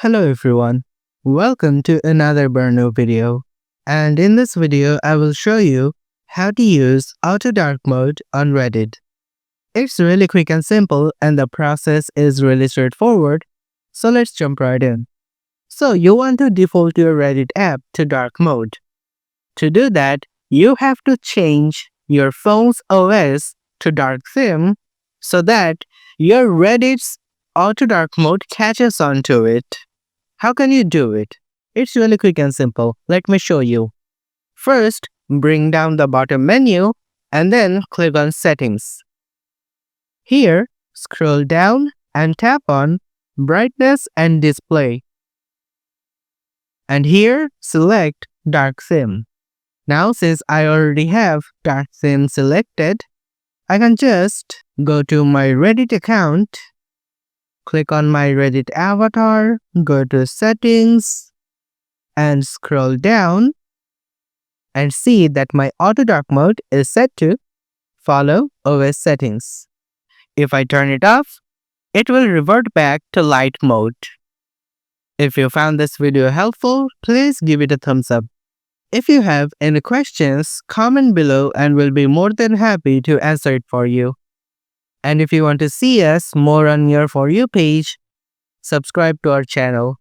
Hello everyone, welcome to another brand new video. And in this video, I will show you how to use Auto Dark Mode on Reddit. It's really quick and simple and the process is really straightforward, so let's jump right in. So you want to default your Reddit app to dark mode. To do that, you have to change your phone's OS to dark theme so that your Reddit's Auto Dark Mode catches on to it. How can you do it? It's really quick and simple. Let me show you. First, bring down the bottom menu and then click on Settings. Here, scroll down and tap on Brightness and Display. And here, select Dark Theme. Now, since I already have Dark Theme selected, I can just go to my Reddit account, click on my Reddit avatar, go to Settings, and scroll down and see that my Auto Dark Mode is set to Follow OS Settings. If I turn it off, it will revert back to light mode. If you found this video helpful, please give it a thumbs up. If you have any questions, comment below and we'll be more than happy to answer it for you. And if you want to see us more on your For You page, subscribe to our channel.